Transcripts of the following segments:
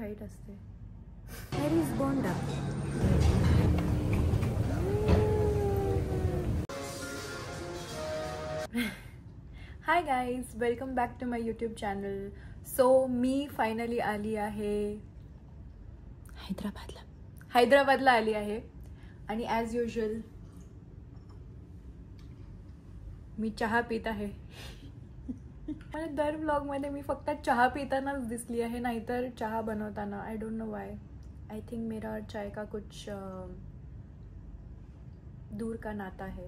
Height असते. Where is bonda? Hi guys, welcome back to my YouTube channel. So मी finally आली आहे हैदराबादला आली आहे. आणि ॲज युजल मी चहा पित आहे. मला दर व्लॉगमध्ये मी फक्त चहा पितानाच दिसली आहे, नाहीतर चहा बनवताना. I don't know Y. I think मेरा और चाय का कुछ दूर का नाता है.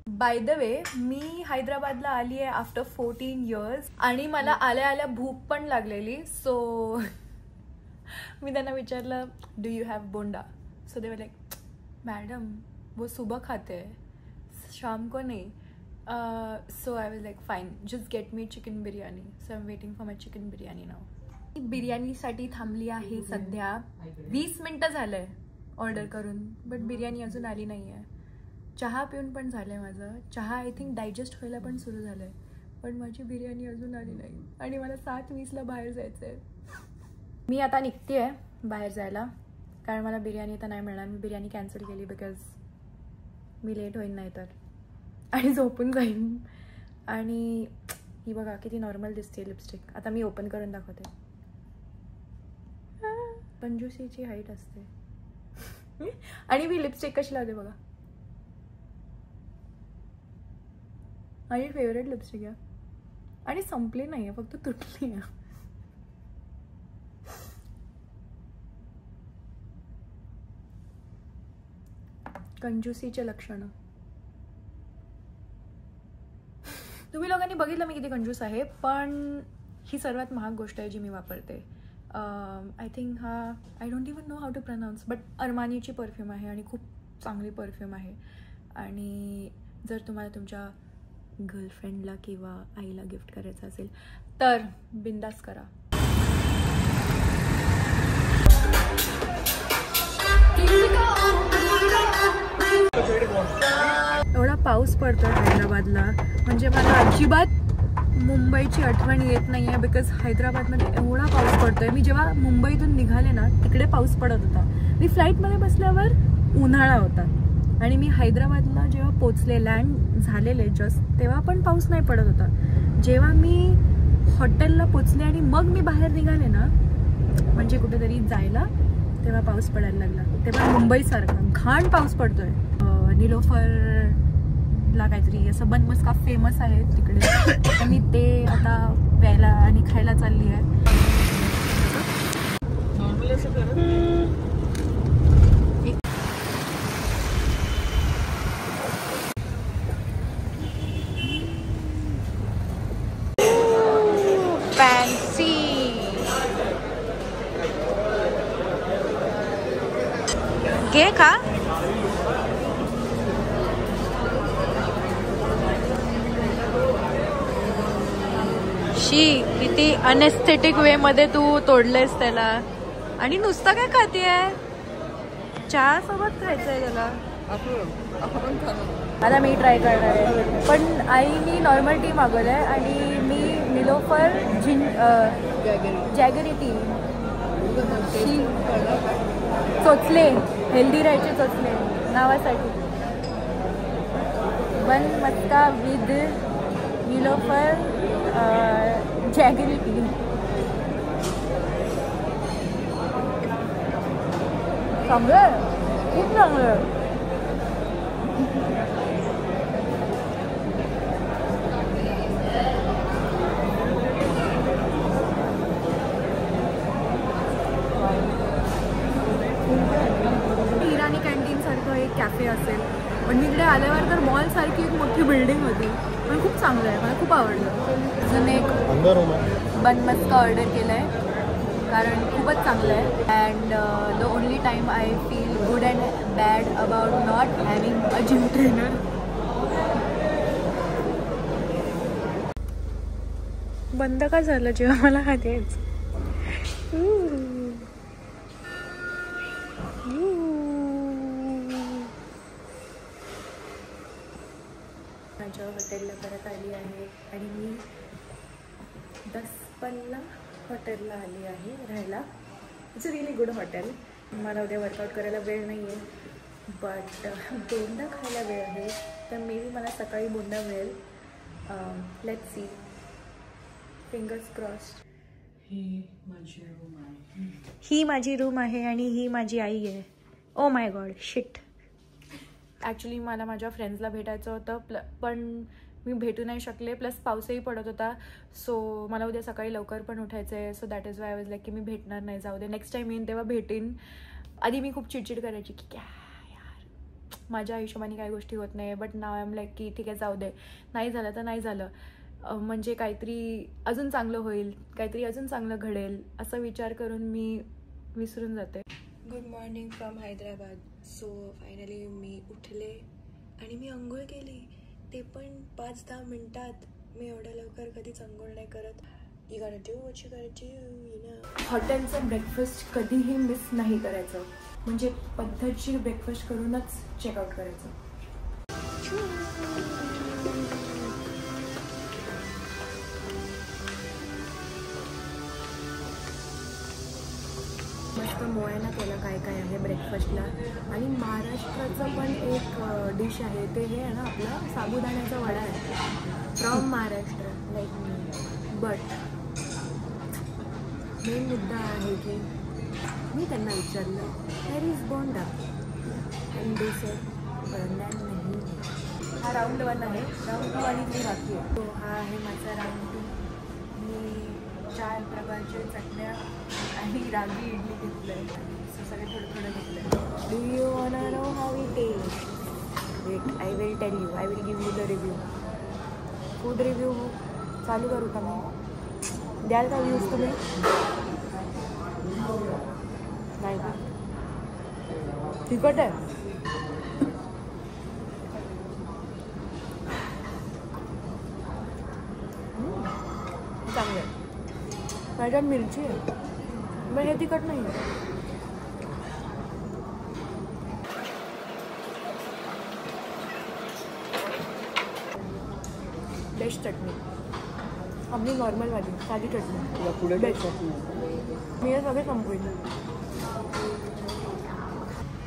बाय द वे, मी हैदराबादला आली आहे आफ्टर 14 years आणि मला आल्या आल्या भूक पण लागलेली. सो मी त्यांना विचारलं, do you have bonda? So they were like, madam वो सुबह खाते हैं, शाम को नहीं. So I was like, fine, just get me chicken biryani. So I'm waiting for my chicken biryani now. बिर्याणीसाठी थांबली आहे सध्या. 20 मिनिटं झालंय ऑर्डर करून, बट बिर्याणी अजून आली नाही आहे. चहा पिऊन पण झालंय माझं. चहा आय थिंक डायजेस्ट व्हायला पण सुरू झालंय, पण माझी बिर्याणी अजून आली नाही. आणि मला 7:20ला बाहेर जायचं आहे. मी आता निघते आहे बाहेर जायला, कारण मला बिर्याणी तर नाही मिळणार. मी बिर्याणी कॅन्सल केली बिकॉज मी लेट होईन नाही तर, आणि झोपून जाईन. आणि ही बघा किती नॉर्मल दिसते लिपस्टिक. आता मी ओपन करून दाखवते. कंजूसीची हाईट असते. आणि मी लिपस्टिक कशी लावते बघा. माझी फेवरेट लिपस्टिक आहे आणि संपली नाही आहे, फक्त तुटली आहे. कंजूसीचे लक्षणं. तुम्ही लोकांनी बघितलं मी किती कंजूस आहे, पण ही सर्वात महाग गोष्ट आहे जी मी वापरते. आय थिंक हा, I don't even know how to pronounce, but अरमानीची परफ्यूम आहे आणि खूप चांगली परफ्यूम आहे. आणि जर तुम्हाला तुमच्या गर्लफ्रेंडला किंवा आईला गिफ्ट करायचं असेल तर बिंदास करा. एवढा पाऊस पडतो हैदराबादला, म्हणजे मला अजिबात मुंबईची आठवण येत नाही आहे. बिकॉज हैदराबादमध्ये एवढा पाऊस पडतोय. मी जेव्हा मुंबईतून निघाले ना, तिकडे पाऊस पडत होता. मी फ्लाईटमध्ये बसल्यावर उन्हाळा होता. आणि मी हैदराबादला जेव्हा पोचले, लँड झालेले जस्ट, तेव्हा पण पाऊस नाही पडत होता. जेव्हा मी हॉटेलला पोचले आणि मग मी बाहेर निघाले ना, म्हणजे कुठेतरी जायला, तेव्हा पाऊस पडायला लागला. तेव्हा मुंबईसारखा घाण पाऊस पडतोय. निलोफरला काहीतरी असं बनमस्का फेमस आहे तिकडे, तर मी ते आता प्यायला आणि खायला चालली आहे. फॅन्सी घे का. शी, किती अनएस्थेटिक वे मध्ये तू तोडलेस त्याला. आणि नुसतं काय खातीये? चहा सोबत खायचंय त्याला. आता मी ट्राय करणार आहे, पण आईनी नॉर्मल टी मागवलंय आणि मी निलोफर जॅगरी टी. चोचले, हेल्दी राहायचे चोचले नावासाठी. बन मस्का विथ निलोफर जॅगरी टी. चांगलं, खूप चांगलं. इराणी कॅन्टीन सारखं एक कॅफे असेल, पण इकडे आल्यावर तर मॉल सारखी एक मोठी बिल्डिंग होती. पण खूप चांगलं आहे, मला खूप आवडलं. अजून एक बन मस्का ऑर्डर केलं आहे, कारण खूपच चांगलं आहे. And the only time I feel good and bad about not having a gym trainer. बंद का झालं जेव्हा मला हा द्यायचं. माझ्या हॉटेलला परत आली आहे आणि मी 10 पल्ला हॉटेलला आली आहे राहायला. It's a really good hotel. मला उद्या वर्कआउट करायला वेळ नाही आहे, बट बोंडा खायला वेळ आहे, तर मे बी मला सकाळी बोंडा मिळेल. Let's see, fingers crossed. ही माझी रूम आहे आणि ही माझी आई आहे. Oh my God, shit. Actually मला माझ्या फ्रेंड्सला भेटायचं होतं, पण मी भेटू नाही शकले. प्लस पाऊसही पडत होता. सो मला उद्या सकाळी लवकर पण उठायचं आहे. So that is why I was like की मी भेटणार नाही, जाऊ दे, नेक्स्ट टाईम येईन तेव्हा भेटेन. आधी मी खूप चिडचिड करायची की काय यार, माझ्या आयुष्यामध्ये काही गोष्टी होत नाही. But now I am like की ठीक आहे, जाऊ दे, नाही झालं तर नाही झालं, म्हणजे काहीतरी अजून चांगलं होईल, काहीतरी अजून चांगलं घडेल, असा विचार करून मी विसरून जाते. Good morning from Hyderabad. So finally मी उठले आणि मी आंघोळ केली, ते पण 5-10 मिनटात. मी एवढ्या लवकर कधीच आंघोळ नाही करत. You got to what you got do. हॉटेलचं ब्रेकफास्ट कधीही मिस नाही करायचं, म्हणजे पद्धतशीर ब्रेकफास्ट करूनच चेकआउट करायचं. मस्त मोळ्याला केलं काय काय आहे ब्रेकफास्टला. आणि महाराष्ट्राचं पण एक डिश आहे, ते हे आहे ना आपलं साबुदाण्याचा वडा आहे, फ्रॉम महाराष्ट्र लाईक मी. बट मेन मुद्दा आहे की मी त्यांना विचारलं where is bonda, and they said bonda नाही. हा राऊंड 1 आहे, राऊंड 2 आणि 3 बाकी आहे. तो हा आहे माझा राऊंड 2. मी 4 प्रकारच्या चटण्या आणि रागी इडली घेतलं आहे. सगळे थोडं थोडं घेतलं आहे. Do you want know how it is? Wait, I will tell you, I will give you the review. Food review चालू करू का मी? द्याल का व्ह्यूज तुम्ही? नाही का? तिखट आहे. चांगलं आहे. माझ्यात मिरची आहे, पण हे तिखट नाही आहे. बेस्ट चटणी, आपली नॉर्मलवाली साधी चटणी बेस्ट. मी हे सगळे संपवेन.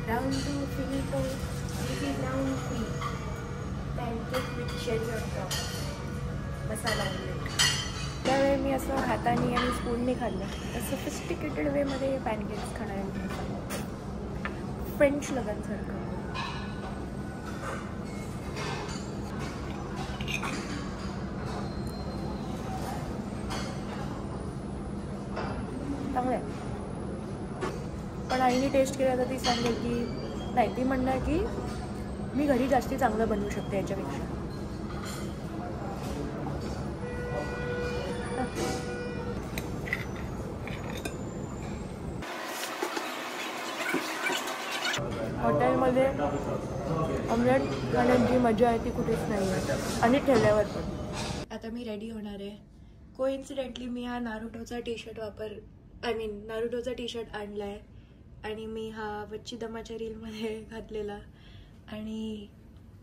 Round 2 finish. This is round 3. Pancake with cherry on top, masala omelette. त्यावेळी मी असं हाताने आणि स्पूनने खाल्लं. सोफिस्टिकेटेड वेमध्ये पॅनकेक्स खाणार आहे, फ्रेंच लोकांसारखं. चांगलं आहे. पण आईने टेस्ट केलं तर ती सांगेल की नाही, ती म्हणणार की मी घरी जास्ती चांगलं बनवू शकते याच्यापेक्षा. हॉटेलमध्ये ऑमलेट खाण्याची मजा आहे ती कुठेच नाही आहे, आणि ठेवल्यावर पण. आता मी रेडी होणार आहे. कोइन्सिडेंटली मी हा नारुटोचा टी शर्ट नारुटोचा टी शर्ट आणला आहे, आणि मी हा वच्ची दमाच्या रीलमध्ये घातलेला, आणि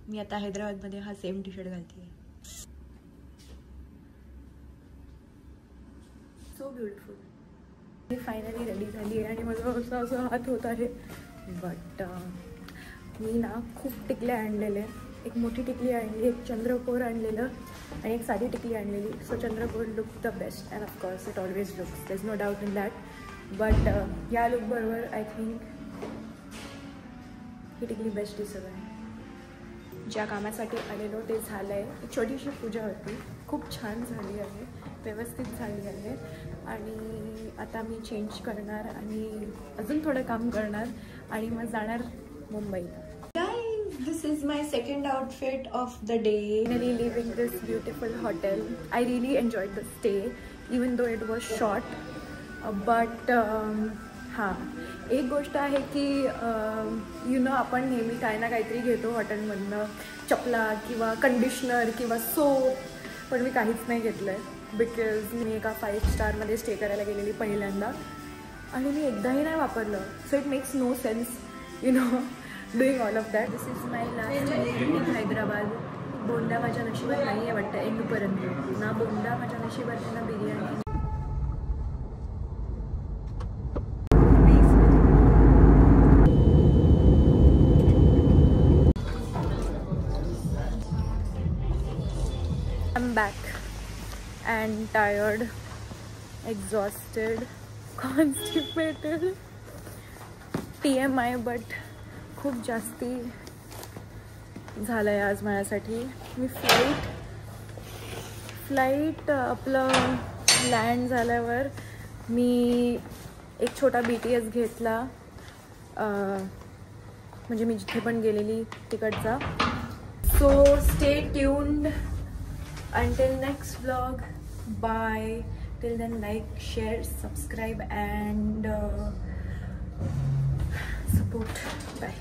मी आता हैदराबादमध्ये हा सेम टी शर्ट घालते. So beautiful. मी फायनली रेडी झाली आहे आणि माझं असं हात होत आहे. बट मी ना खूप टिकल्या आणलेल्या. एक मोठी टिकली आणली, एक चंद्रकोर आणलेलं, आणि एक साधी टिकली आणलेली. सो चंद्रकोर look the best, and of course it always looks, there is no doubt in that. But या लुक बरोबर आय थिंक ही टिकली बेस्ट दिसत आहे. ज्या कामासाठी आलेलो ते झालं आहे. एक छोटीशी पूजा होती, खूप छान झाली आहे, व्यवस्थित झाली आहे. आणि आता मी चेंज करणार आणि अजून थोडं काम करणार आणि मग जाणार मुंबईला. This is my second outfit of the day. Finally leaving this beautiful hotel. I really enjoyed the stay, even though it was short. But हां, एक गोष्ट आहे की आपण नेहमी काही ना काहीतरी घेतो हॉटेलमधनं, चपला किंवा कंडिशनर किंवा सोप, पण मी काहीच नाही घेतलं आहे. बिकॉज मी एका 5 स्टारमध्ये स्टे करायला गेलेली पहिल्यांदा, आणि मी एकदाही नाही वापरलं. So it makes no sense doing all of that. This is my last in Hyderabad. Bonda माझ्या नशिबात नाही आहे वाटतं एंडपर्यंत. ना बोंडा माझ्या नशिबात आहे, ना biryani. am back and tired, exhausted, constipated, TMI, but खूप जास्ती झालं आहे आज माझ्यासाठी. मी फ्लाईट आपलं लँड झाल्यावर मी एक छोटा BTS घेतला, म्हणजे मी जिथे पण गेलेली तिकडचा. So stay tuned until next vlog. Bye. Till then, like, share, subscribe and support. Bye.